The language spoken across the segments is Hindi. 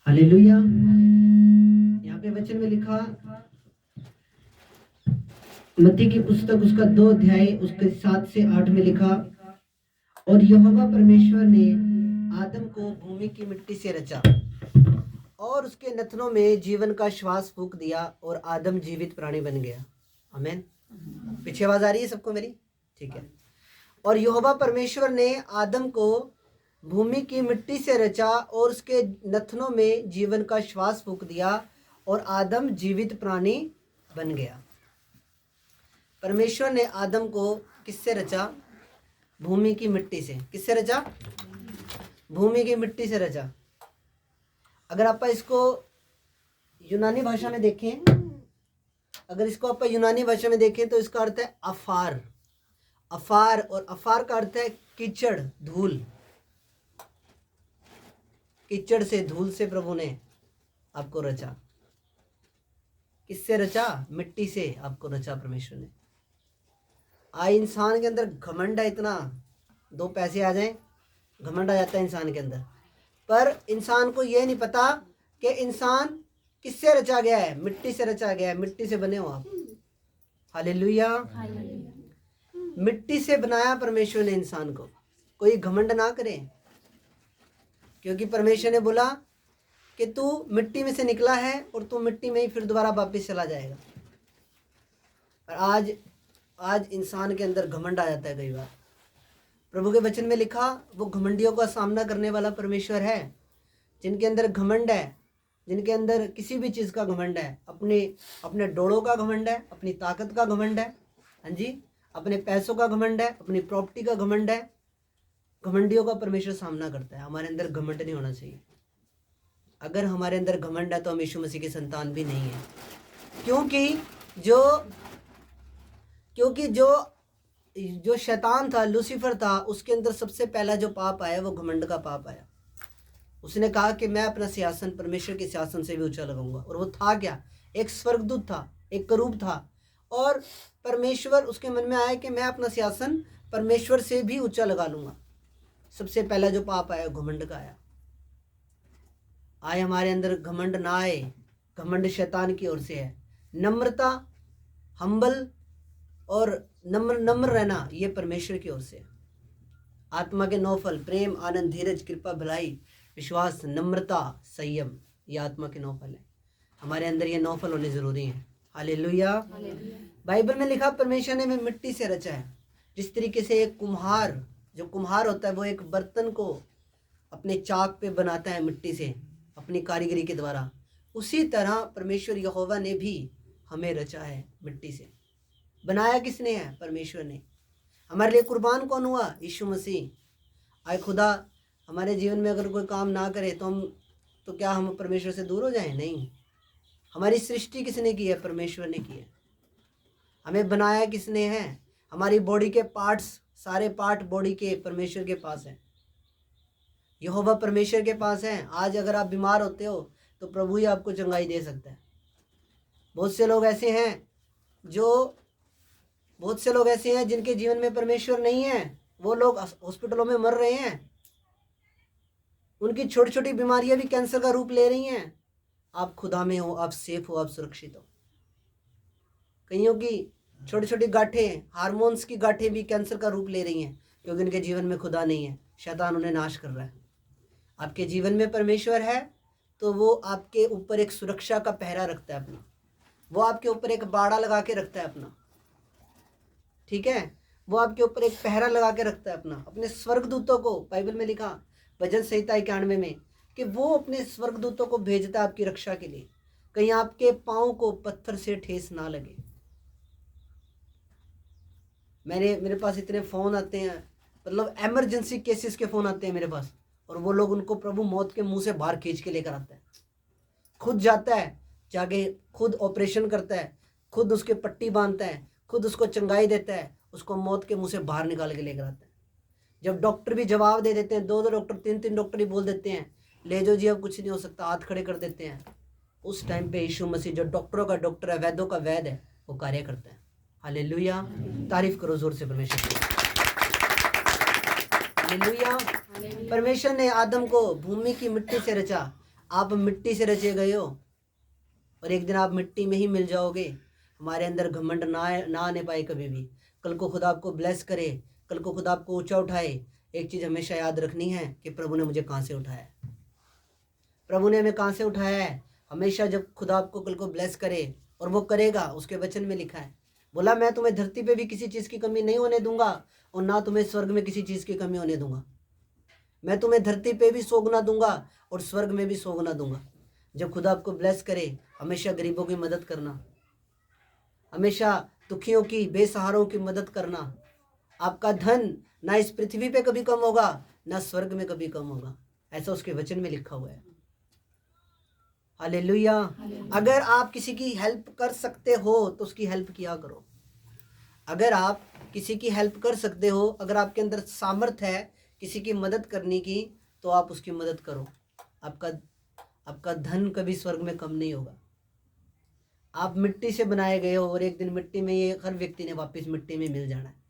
हालेलुया। यहाँ पे वचन में लिखा, मत्ती की पुस्तक उसका 2 अध्याय उसके 7 से 8 में लिखा, और यहोवा परमेश्वर ने आदम को भूमि की मिट्टी से रचा और उसके नथनों में जीवन का श्वास फूंक दिया और आदम जीवित प्राणी बन गया। आमीन। पीछे आवाज आ रही है सबको मेरी? ठीक है। और यहोवा परमेश्वर ने आदम को भूमि की मिट्टी से रचा और उसके नथनों में जीवन का श्वास फूंक दिया और आदम जीवित प्राणी बन गया। परमेश्वर ने आदम को किससे रचा? भूमि की मिट्टी से। किससे रचा? भूमि की मिट्टी से रचा। अगर आप इसको यूनानी भाषा में देखें, तो इसका अर्थ है अफार। अफार, और अफार का अर्थ है कीचड़, धूल। कीचड़ से, धूल से प्रभु ने आपको रचा। किससे रचा? मिट्टी से आपको रचा परमेश्वर ने। आज इंसान के अंदर घमंड है इतना, 2 पैसे आ जाएं घमंड आ जाता है इंसान के अंदर। पर इंसान को यह नहीं पता कि इंसान किससे रचा गया है? मिट्टी से रचा गया है। मिट्टी से बने हो आप। हालेलुया। मिट्टी से बनाया परमेश्वर ने इंसान को। कोई घमंड ना करे, क्योंकि परमेश्वर ने बोला कि तू मिट्टी में से निकला है और तू मिट्टी में ही फिर दोबारा वापस चला जाएगा। और आज इंसान के अंदर घमंड आ जाता है कई बार। प्रभु के वचन में लिखा, वो घमंडियों का सामना करने वाला परमेश्वर है। जिनके अंदर घमंड है, जिनके अंदर किसी भी चीज़ का घमंड है, अपने डोड़ों का घमंड है, अपनी ताकत का घमंड है, हाँ जी, अपने पैसों का घमंड है, अपनी प्रॉपर्टी का घमंड है, घमंडियों का परमेश्वर सामना करता है। हमारे अंदर घमंड नहीं होना चाहिए। अगर हमारे अंदर घमंड है तो हम यीशु मसीह की संतान भी नहीं है। क्योंकि जो शैतान था, लूसीफर था, उसके अंदर सबसे पहला जो पाप आया वो घमंड का पाप आया। उसने कहा कि मैं अपना सिंहासन परमेश्वर के सिंहासन से भी ऊंचा लगाऊंगा। और वो था क्या? एक स्वर्गदूत था, एक करूब था। और परमेश्वर, उसके मन में आया कि मैं अपना सिंहासन परमेश्वर से भी ऊंचा लगा लूंगा। सबसे पहला जो पाप आया घमंड का आया। आए हमारे अंदर घमंड ना आए। घमंड शैतान की ओर से है। नम्रता, हम्बल और नम्र रहना, ये परमेश्वर की ओर से है। आत्मा के 9 फल, प्रेम, आनंद, धीरज, कृपा, भलाई, विश्वास, नम्रता, संयम, ये आत्मा के 9 फल है। हमारे अंदर ये 9 फल होने जरूरी हैं। हालेलुया। बाइबल में लिखा, परमेश्वर ने हमें मिट्टी से रचा है। जिस तरीके से एक कुम्हार, जो कुम्हार होता है, वो एक बर्तन को अपने चाक पे बनाता है मिट्टी से, अपनी कारीगरी के द्वारा, उसी तरह परमेश्वर यहोवा ने भी हमें रचा है मिट्टी से। बनाया किसने है? परमेश्वर ने। हमारे लिए कुर्बान कौन हुआ? यीशु मसीह। आए खुदा हमारे जीवन में अगर कोई काम ना करे तो क्या हम परमेश्वर से दूर हो जाएं? नहीं। हमारी सृष्टि किसने की है? परमेश्वर ने की है। हमें बनाया किसने है? हमारी बॉडी के पार्ट्स, सारे पार्ट बॉडी के परमेश्वर के पास हैं। यहोवा परमेश्वर के पास है। आज अगर आप बीमार होते हो तो प्रभु ही आपको चंगाई दे सकता है। बहुत से लोग ऐसे हैं जिनके जीवन में परमेश्वर नहीं है। वो लोग हॉस्पिटलों में मर रहे हैं। उनकी छोटी छोटी बीमारियां भी कैंसर का रूप ले रही हैं। आप खुदा में हो, आप सेफ हो, आप सुरक्षित हो। कईयों की छोटी छोटी गांठें, हार्मोन्स की गांठें भी कैंसर का रूप ले रही हैं, क्योंकि उनके जीवन में खुदा नहीं है। शैतान उन्हें नाश कर रहा है। आपके जीवन में परमेश्वर है तो वो आपके ऊपर एक सुरक्षा का पहरा रखता है अपना। वो आपके ऊपर एक बाड़ा लगा के रखता है अपना। ठीक है, वो आपके ऊपर एक पहरा लगा के रखता है अपना। अपने स्वर्गदूतों को, बाइबल में लिखा भजन संहिता 91 में, कि वो अपने स्वर्गदूतों को भेजता है आपकी रक्षा के लिए, कहीं आपके पाँव को पत्थर से ठेस ना लगे। मेरे पास इतने फ़ोन आते हैं, मतलब एमरजेंसी केसेस के फ़ोन आते हैं मेरे पास, और वो लोग उनको प्रभु मौत के मुंह से बाहर खींच के लेकर आता है। खुद जाता है, जाके खुद ऑपरेशन करता है, खुद उसके पट्टी बांधता है, खुद उसको चंगाई देता है, उसको मौत के मुंह से बाहर निकाल के लेकर आता है। जब डॉक्टर भी जवाब दे देते हैं, 2 डॉक्टर, 3 डॉक्टर ही बोल देते हैं, ले जाओ जी अब कुछ नहीं हो सकता, हाथ खड़े कर देते हैं, उस टाइम पे यीशु मसीह जो डॉक्टरों का डॉक्टर है, वैद्यों का वैद्य है, वो कार्य करता है। हालेलुया। तारीफ करो जोर से परमेश्वर की। हालेलुया। परमेश्वर ने आदम को भूमि की मिट्टी से रचा। आप मिट्टी से रचे गए हो और एक दिन आप मिट्टी में ही मिल जाओगे। हमारे अंदर घमंड ना आने पाए कभी भी। कल को खुदा आपको ब्लेस करे, कल को खुदा आपको ऊंचा उठाए, एक चीज़ हमेशा याद रखनी है कि प्रभु ने मुझे कहाँ से उठाया है, प्रभु ने हमें कहाँ से उठाया है। हमेशा जब खुदा आपको कल को ब्लेस करे, और वो करेगा, उसके वचन में लिखा है, बोला मैं तुम्हें धरती पे भी किसी चीज़ की कमी नहीं होने दूंगा और ना तुम्हें स्वर्ग में किसी चीज़ की कमी होने दूंगा। मैं तुम्हें धरती पे भी 100 गुना दूंगा और स्वर्ग में भी 100 गुना दूंगा। जब खुदा आपको ब्लेस करे, हमेशा गरीबों की मदद करना, हमेशा दुखियों की, बेसहारों की मदद करना। आपका धन ना इस पृथ्वी पे कभी कम होगा, ना स्वर्ग में कभी कम होगा, ऐसा उसके वचन में लिखा हुआ है। हालेलुया। अगर आप किसी की हेल्प कर सकते हो तो उसकी हेल्प किया करो। अगर आप किसी की हेल्प कर सकते हो, अगर आपके अंदर सामर्थ्य है किसी की मदद करने की, तो आप उसकी मदद करो। आपका धन कभी स्वर्ग में कम नहीं होगा। आप मिट्टी से बनाए गए हो और एक दिन मिट्टी में, ये हर व्यक्ति ने वापस मिट्टी में मिल जाना है।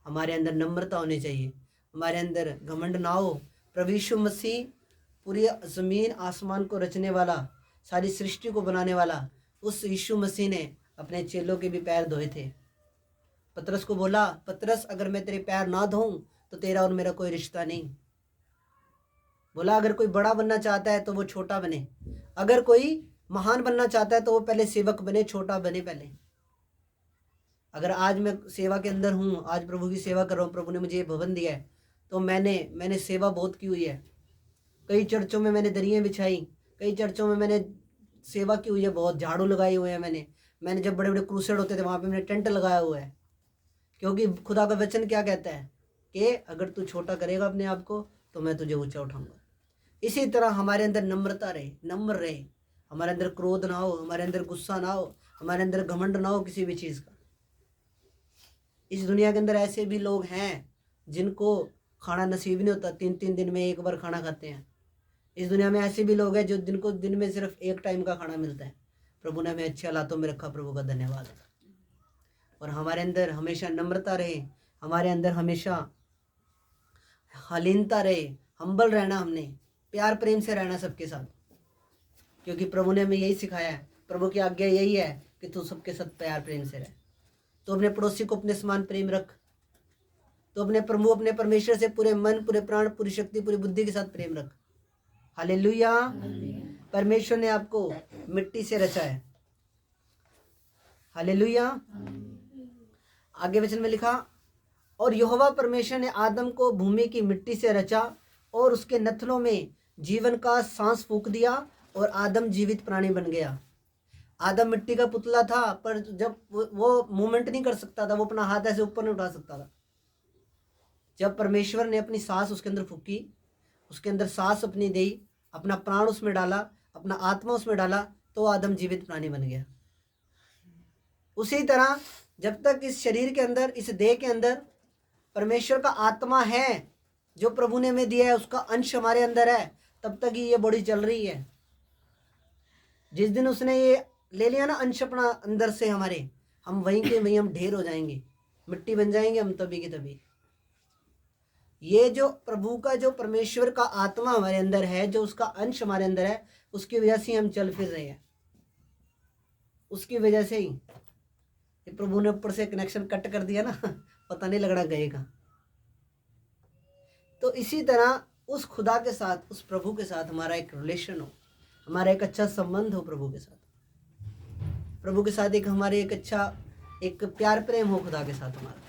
हमारे अंदर नम्रता होनी चाहिए, हमारे अंदर घमंड ना हो। प्रभु यीशु मसीह पूरी ज़मीन आसमान को रचने वाला, सारी सृष्टि को बनाने वाला, उस यीशु मसीह ने अपने चेलों के भी पैर धोए थे। पतरस को बोला, पतरस अगर मैं तेरे पैर ना धोऊं तो तेरा और मेरा कोई रिश्ता नहीं। बोला अगर कोई बड़ा बनना चाहता है तो वो छोटा बने, अगर कोई महान बनना चाहता है तो वो पहले सेवक बने, छोटा बने पहले। अगर आज मैं सेवा के अंदर हूँ, आज प्रभु की सेवा कर रहा हूँ, प्रभु ने मुझे ये भवन दिया है, तो मैंने सेवा बहुत की हुई है। कई चर्चों में मैंने दरियाँ बिछाई, कई चर्चों में मैंने सेवा की हुई है, बहुत झाड़ू लगाए हुए हैं मैंने जब बड़े बड़े क्रूसेड होते थे वहाँ पे मैंने टेंट लगाया हुआ है। क्योंकि खुदा का वचन क्या कहता है कि अगर तू छोटा करेगा अपने आप को तो मैं तुझे ऊंचा उठाऊंगा। इसी तरह हमारे अंदर नम्रता रहे, नम्र रहे, हमारे अंदर क्रोध ना हो, हमारे अंदर गुस्सा ना हो, हमारे अंदर घमंड ना हो किसी भी चीज़ का। इस दुनिया के अंदर ऐसे भी लोग हैं जिनको खाना नसीब नहीं होता, 3-3 दिन में एक बार खाना खाते हैं। इस दुनिया में ऐसे भी लोग हैं जो जिनको दिन में सिर्फ एक टाइम का खाना मिलता है। प्रभु ने हमें अच्छे हालातों में रखा, प्रभु का धन्यवाद। और हमारे अंदर हमेशा नम्रता रहे, हमारे अंदर हमेशा हलीनता रहे, हम्बल रहना, हमने प्यार प्रेम से रहना सबके साथ, क्योंकि प्रभु ने हमें यही सिखाया है। प्रभु की आज्ञा यही है कि तू सबके साथ प्यार प्रेम से रह। तो अपने पड़ोसी को अपने समान प्रेम रख, तो अपने प्रभु, अपने परमेश्वर से पूरे मन, पूरे प्राण, पूरी शक्ति, पूरी बुद्धि के साथ प्रेम रख। हालेलुया। परमेश्वर ने आपको मिट्टी से रचा है। हालेलुया। आगे वचन में लिखा, और यहोवा परमेश्वर ने आदम को भूमि की मिट्टी से रचा और उसके नथनों में जीवन का सांस फूंक दिया और आदम जीवित प्राणी बन गया। आदम मिट्टी का पुतला था, पर जब वो मूवमेंट नहीं कर सकता था, वो अपना हाथ ऐसे ऊपर नहीं उठा सकता था। जब परमेश्वर ने अपनी सांस उसके अंदर फूकी, उसके अंदर सांस अपनी दी, अपना प्राण उसमें डाला, अपना आत्मा उसमें डाला, तो आदम जीवित प्राणी बन गया। उसी तरह जब तक इस शरीर के अंदर, इस देह के अंदर परमेश्वर का आत्मा है, जो प्रभु ने हमें दिया है, उसका अंश हमारे अंदर है, तब तक ही ये बॉडी चल रही है। जिस दिन उसने ये ले लिया ना अंश अपना अंदर से हमारे, हम वहीं के वहीं हम ढेर हो जाएंगे, मिट्टी बन जाएंगे हम तभी के तभी। ये जो प्रभु का, जो परमेश्वर का आत्मा हमारे अंदर है, जो उसका अंश हमारे अंदर है, उसकी वजह से हम चल फिर रहे हैं, उसकी वजह से ही। प्रभु ने ऊपर से कनेक्शन कट कर दिया ना, पता नहीं लगना गए का। तो इसी तरह उस खुदा के साथ, उस प्रभु के साथ हमारा एक रिलेशन हो, हमारा एक अच्छा संबंध हो प्रभु के साथ, प्रभु के साथ एक हमारे एक अच्छा एक प्यार प्रेम हो खुदा के साथ हमारा।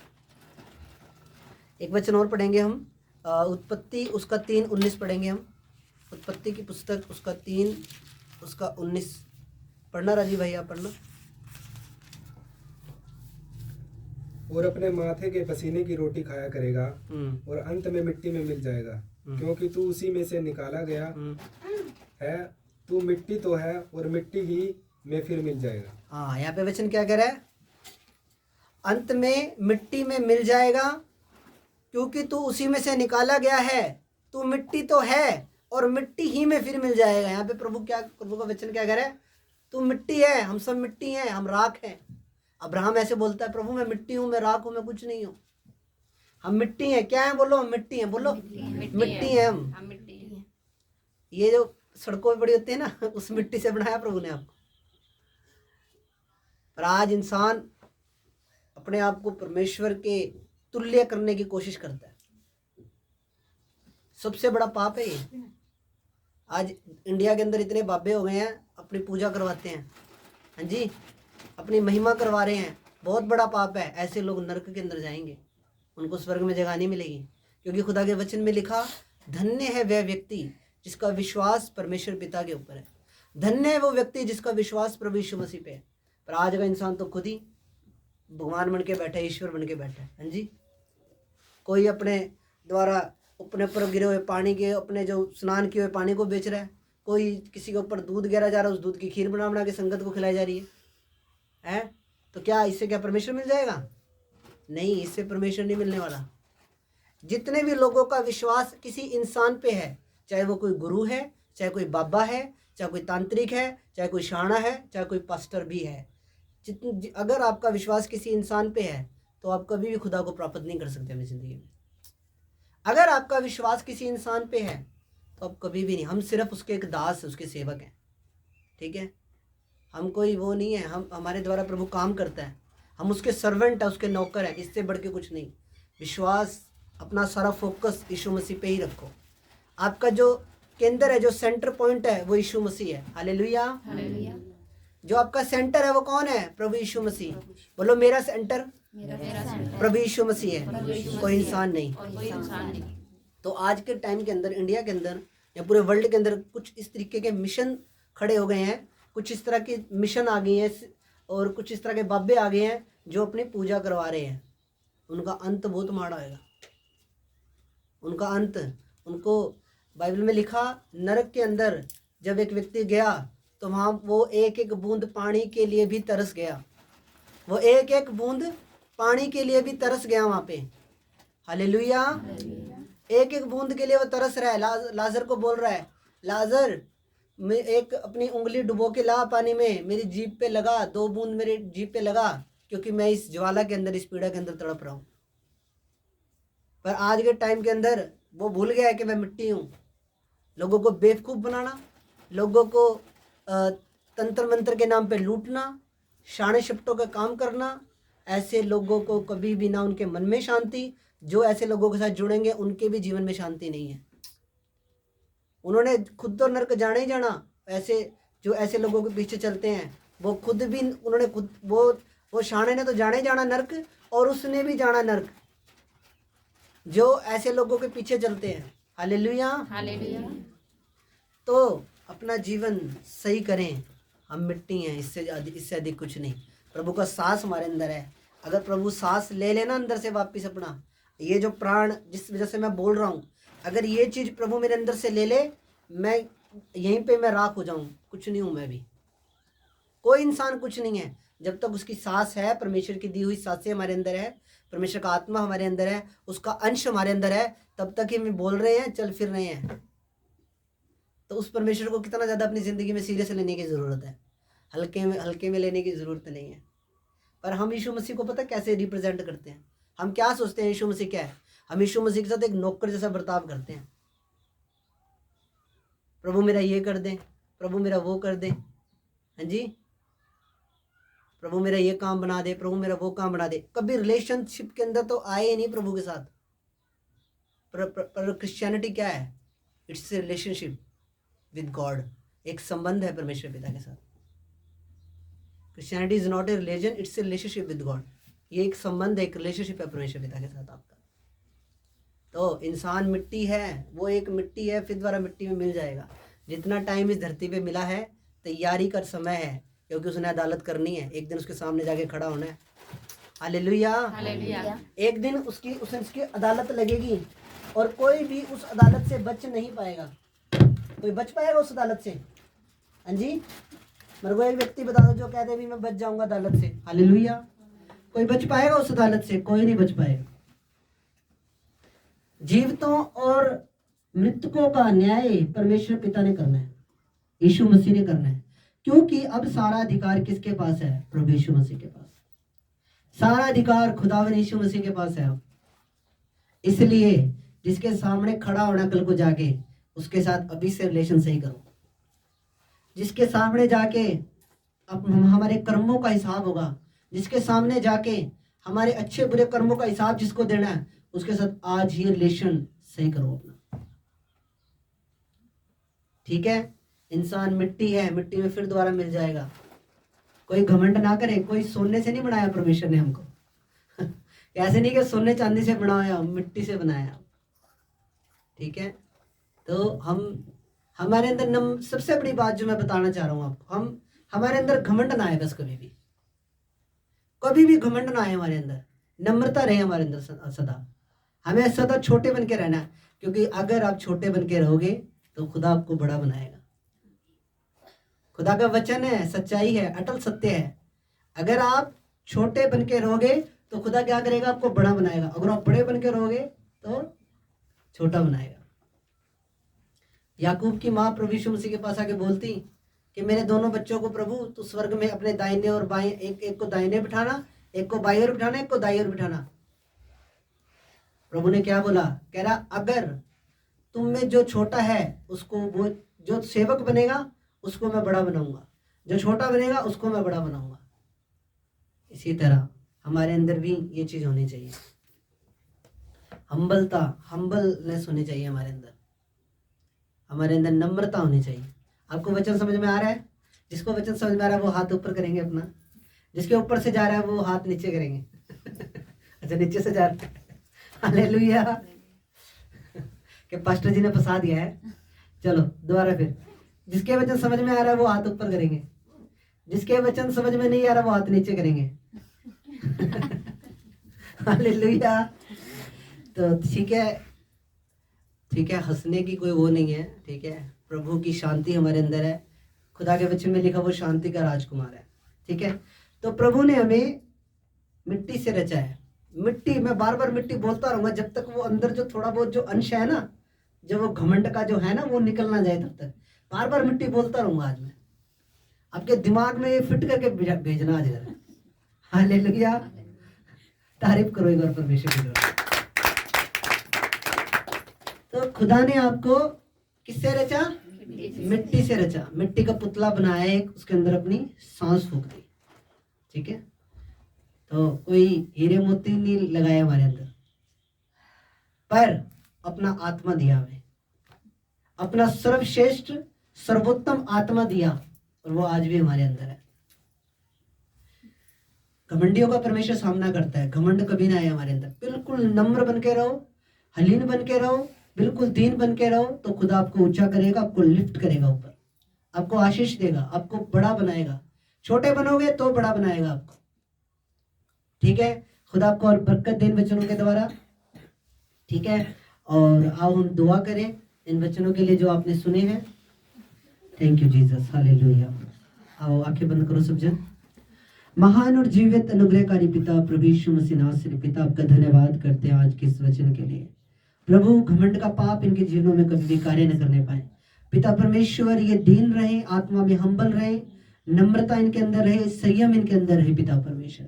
एक वचन और पढ़ेंगे हम, उत्पत्ति उसका 3:19 पढ़ेंगे हम। उत्पत्ति की पुस्तक उसका 3 उसका 19 पढ़ना। राजीव भाई आप पढ़ना। और अपने माथे के पसीने की रोटी खाया करेगा और अंत में मिट्टी में मिल जाएगा, क्योंकि तू उसी में से निकाला गया है। तू मिट्टी तो है और मिट्टी ही में फिर मिल जाएगा। हाँ, यहाँ पे वचन क्या कह रहा है? अंत में मिट्टी में मिल जाएगा, क्योंकि तू उसी में से निकाला गया है। तू मिट्टी तो है और मिट्टी ही में फिर मिल जाएगा। यहाँ पे प्रभु का वचन क्या कह रहा है? तू मिट्टी है, हम सब मिट्टी हैं, हम राख हैं। अब्राहम ऐसे बोलता है, प्रभु मैं मिट्टी हूँ, मैं राख हूँ, मैं कुछ नहीं हूँ। हम मिट्टी हैं। क्या है? बोलो हम मिट्टी हैं। बोलो मिट्टी हैं हम। ये जो सड़कों पे पड़ी होती है ना, उस मिट्टी से बनाया प्रभु ने आपको। पर आज इंसान अपने आप को परमेश्वर के तुल्य करने की कोशिश करता है। सबसे बड़ा पाप है ये। आज इंडिया के अंदर इतने बाबे हो गए हैं, अपनी पूजा करवाते हैं, हाँ जी, अपनी महिमा करवा रहे हैं। बहुत बड़ा पाप है। ऐसे लोग नरक के अंदर जाएंगे, उनको स्वर्ग में जगह नहीं मिलेगी। क्योंकि खुदा के वचन में लिखा, धन्य है वह व्यक्ति जिसका विश्वास परमेश्वर पिता के ऊपर है। धन्य है वो व्यक्ति जिसका विश्वास प्रभु यीशु मसीह पे है। पर आज का इंसान तो खुद ही भगवान बन के बैठा है, ईश्वर बन के बैठा है, हाँ जी। कोई अपने द्वारा अपने ऊपर गिरे हुए पानी के, अपने जो स्नान किए हुए पानी को बेच रहा है। कोई किसी के ऊपर दूध गिरा जा रहा है, उस दूध की खीर बना बना के संगत को खिलाई जा रही है। तो क्या इससे क्या परमेश्वर मिल जाएगा? नहीं, इससे परमेश्वर नहीं मिलने वाला। जितने भी लोगों का विश्वास किसी इंसान पे है, चाहे वो कोई गुरु है, चाहे कोई बाबा है, चाहे कोई तांत्रिक है, चाहे कोई शाना है, चाहे कोई पास्टर भी है, अगर आपका विश्वास किसी इंसान पे है तो आप कभी भी खुदा को प्राप्त नहीं कर सकते अपनी ज़िंदगी में। अगर आपका विश्वास किसी इंसान पे है तो आप कभी भी नहीं। हम सिर्फ उसके एक दास, उसके सेवक हैं, ठीक है। हम कोई वो नहीं है, हम हमारे द्वारा प्रभु काम करता है, हम उसके सर्वेंट है, उसके नौकर हैं, इससे बढ़ के कुछ नहीं। विश्वास, अपना सारा फोकस यीशु मसीह पे ही रखो। आपका जो केंद्र है, जो सेंटर पॉइंट है, वो यीशु मसीह है। हालेलुया। जो आपका सेंटर है वो कौन है? प्रभु यीशु मसीह। बोलो, मेरा सेंटर प्रभु यीशु मसीह है, कोई इंसान नहीं। तो आज के टाइम के अंदर, इंडिया के अंदर या पूरे वर्ल्ड के अंदर कुछ इस तरीके के मिशन खड़े हो गए हैं, कुछ इस तरह की मिशन आ गई है, और कुछ इस तरह के बाबे आ गए हैं जो अपनी पूजा करवा रहे हैं। उनका अंत बहुत माड़ा होगा। उनका अंत, उनको बाइबल में लिखा, नरक के अंदर जब एक व्यक्ति गया तो वहाँ वो एक एक बूंद पानी के लिए भी तरस गया। वो एक एक बूंद पानी के लिए भी तरस गया वहाँ पे। हालेलुया। एक एक बूंद के लिए वो तरस रहा है। लाजर को बोल रहा है, लाजर, मैं एक अपनी उंगली डुबो के ला पानी में, मेरी जीभ पे लगा, 2 बूंद मेरी जीभ पे लगा, क्योंकि मैं इस ज्वाला के अंदर, इस पीड़ा के अंदर तड़प रहा हूँ। पर आज के टाइम के अंदर वो भूल गया है कि मैं मिट्टी हूँ। लोगों को बेवकूफ़ बनाना, लोगों को तंत्र मंत्र के नाम पे लूटना, शाने शपटों का काम करना, ऐसे लोगों को कभी भी ना उनके मन में शांति, जो ऐसे लोगों के साथ जुड़ेंगे उनके भी जीवन में शांति नहीं है। उन्होंने खुद तो नरक जाना ही जाना। ऐसे जो ऐसे लोगों के पीछे चलते हैं वो खुद भी, उन्होंने खुद, वो शाने ने तो जाना ही जाना नरक, और उसने भी जाना नरक, जो ऐसे लोगों के पीछे चलते हैं। हालेलुया। हालेलुया। तो अपना जीवन सही करें। हम मिट्टी हैं, इससे अधिक कुछ नहीं। प्रभु का सांस हमारे अंदर है। अगर प्रभु सांस ले लेना अंदर से वापस अपना, ये जो प्राण जिस वजह से मैं बोल रहा हूँ, अगर ये चीज़ प्रभु मेरे अंदर से ले ले, मैं यहीं पे मैं राख हो जाऊँ, कुछ नहीं हूँ मैं भी। कोई इंसान कुछ नहीं है जब तक उसकी सांस है, परमेश्वर की दी हुई सांसें हमारे अंदर है, परमेश्वर का आत्मा हमारे अंदर है, उसका अंश हमारे अंदर है, तब तक ही हम बोल रहे हैं, चल फिर रहे हैं। तो उस परमेश्वर को कितना ज़्यादा अपनी ज़िंदगी में सीरियस लेने की ज़रूरत है, हल्के में लेने की ज़रूरत नहीं है। पर हम यीशु मसीह को पता कैसे रिप्रेजेंट करते हैं? हम क्या सोचते हैं यीशु मसीह क्या है? हम यीशु मसीह के साथ एक नौकर जैसा बर्ताव करते हैं। प्रभु मेरा ये कर दें, प्रभु मेरा वो कर दें, हाँ जी, प्रभु मेरा ये काम बना दे, प्रभु मेरा वो काम बना दे। कभी रिलेशनशिप के अंदर तो आए ही नहीं प्रभु के साथ। पर क्रिश्चियनिटी क्या है? It's a relationship with God. एक संबंध है परमेश्वर पिता के साथ। Christianity is not a religion, it's a relationship with God. ये एक संबंध है, एक रिलेशनशिप है परमेश्वर पिता के साथ आपका। तो इंसान मिट्टी है, वो एक मिट्टी है, फिर दोबारा मिट्टी में मिल जाएगा। जितना टाइम इस धरती पे मिला है, तैयारी का समय है, क्योंकि उसने अदालत करनी है। एक दिन उसके सामने जाके खड़ा होना है। हालेलुया। हालेलुया। एक दिन उसकी अदालत लगेगी, और कोई भी उस अदालत से बच नहीं पाएगा। कोई बच पाएगा उस अदालत से? हाँ जी, मेरे को एक व्यक्ति बता दो जो कहते भी मैं बच जाऊंगा अदालत से। हालेलुया। कोई बच पाएगा उस अदालत से? कोई नहीं बच पाएगा। जीवितों और मृतकों का न्याय परमेश्वर पिता ने करना है, यीशु मसीह ने करना है। क्योंकि अब सारा अधिकार किसके पास है? प्रभु यीशु मसीह के पास। सारा अधिकार खुदावन यीशु मसीह के पास है। इसलिए जिसके सामने खड़ा होना कल को जाके, उसके साथ अभी से रिलेशन सही करो। जिसके सामने जाके अब हमारे कर्मों का हिसाब होगा, जिसके सामने जाके हमारे अच्छे बुरे कर्मों का हिसाब जिसको देना है, उसके साथ आज ही रिलेशन सही करो अपना। ठीक है, इंसान मिट्टी है, मिट्टी में फिर दोबारा मिल जाएगा। कोई घमंड ना करे, कोई सोने से नहीं बनाया परमेश्वर ने हमको ऐसे नहीं कि सोने चांदी से बनाया, मिट्टी से बनाया। ठीक है, तो हमारे अंदर सबसे बड़ी बात जो मैं बताना चाह रहा हूँ आपको, हमारे अंदर घमंड ना आए, बस कभी भी घमंड ना आए हमारे अंदर, नम्रता रहे हमारे अंदर सदा। हमें सदा छोटे बन के रहना है, क्योंकि अगर आप छोटे बन के रहोगे तो खुदा आपको बड़ा बनाएगा। खुदा का वचन है, सच्चाई है, अटल सत्य है। अगर आप छोटे बन के रहोगे तो खुदा क्या करेगा, आपको बड़ा बनाएगा। अगर आप बड़े बन के रहोगे तो छोटा बनाएगा। याकूब की माँ प्रभु यीशु मसीह के पास आके बोलती कि मेरे दोनों बच्चों को प्रभु तू स्वर्ग में अपने दाहिने और बाएं, एक को दाहिने बिठाना, एक को बाईं ओर बिठाना, एक को दाईं ओर बिठाना। प्रभु ने क्या बोला, कह रहा अगर तुम में जो छोटा है उसको, वो जो सेवक बनेगा उसको मैं बड़ा बनाऊंगा, जो छोटा बनेगा उसको मैं बड़ा बनाऊंगा। इसी तरह हमारे अंदर भी ये चीज होनी चाहिए, हम्बलनेस होनी चाहिए हमारे अंदर नम्रता होनी चाहिए। आपको वचन समझ में आ रहा है? जिसको वचन समझ में आ रहा है वो हाथ ऊपर करेंगे अपना, जिसके ऊपर से जा रहा है वो हाथ नीचे करेंगे अच्छा, नीचे से जा रहा है, हालेलुया कि पास्टर जी ने फंसा दिया है। चलो दोबारा फिर, जिसके वचन समझ में आ रहा है वो हाथ ऊपर करेंगे, जिसके वचन समझ में नहीं आ रहा वो हाथ नीचे करेंगे हालेलुया। तो ठीक है, हंसने की कोई वो नहीं है। ठीक है, प्रभु की शांति हमारे अंदर है। खुदा के वचन में लिखा वो शांति का राजकुमार है। ठीक है, तो प्रभु ने हमें मिट्टी से रचा है। मिट्टी, मैं बार बार मिट्टी बोलता रहूंगा जब तक वो अंदर जो थोड़ा बहुत जो अंश है ना, जो वो घमंड का जो है ना, वो निकल ना जाए, तब तक बार बार मिट्टी बोलता रहूंगा। आज मैं आपके दिमाग में ये फिट करके भेजना आज इधर। हालेलुया, तारीफ करो एक बार परमेश्वर की। तो खुदा ने आपको किससे रचा? मिट्टी से रचा। मिट्टी का पुतला बनाया एक, उसके अंदर अपनी सांस फूंक दी। ठीक है, तो कोई हीरे मोती नहीं लगाया हमारे अंदर, पर अपना आत्मा दिया हमें, अपना सर्वश्रेष्ठ सर्वोत्तम आत्मा दिया, और वो आज भी हमारे अंदर है। घमंडियों का परमेश्वर सामना करता है, घमंड कभी ना आए हमारे अंदर। बिल्कुल नम्र बन के रहो, हलीन बन के रहो, बिल्कुल दीन बन के रहो, तो खुदा आपको ऊंचा करेगा, आपको लिफ्ट करेगा ऊपर, आपको आशीष देगा, आपको बड़ा बनाएगा। छोटे बनोगे तो बड़ा बनाएगा आपको। ठीक है, खुदा आपको और बरकत दे इन वचनों के द्वारा। ठीक है, और आओ हम दुआ करें इन वचनों के लिए जो आपने सुने हैं। Thank you Jesus, hallelujah. आओ आंखें बंद करो सब जन। महान और जीवित अनुग्रहकारी पिता प्रभु यीशु मसीह नासरी पिता, आपका धन्यवाद करते हैं आज के इस वचन के लिए। प्रभु, घमंड का पाप इनके जीवनों में कभी भी कार्य न करने पाए। पिता परमेश्वर, ये दीन रहे, आत्मा में हम्बल रहे, नम्रता इनके अंदर रहे, संयम इनके अंदर रहे। पिता परमेश्वर,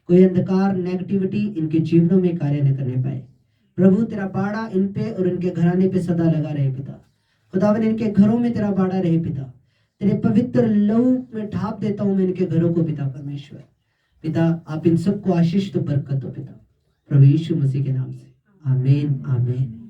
कोई अंधकार नेगेटिविटी इनके जीवनों में कार्य न करने पाए। प्रभु, तेरा बाड़ा इन पे और इनके घराने पे सदा लगा रहे। पिता खुदावन, इनके घरों में तेरा बाड़ा रहे। पिता, तेरे पवित्र लहू में ढाप देता हूं मैं इनके घरों को। पिता परमेश्वर, पिता आप इन सबको आशीष तो बरकत दो पिता, प्रभु यीशु मसीह के नाम से, आमीन आमीन।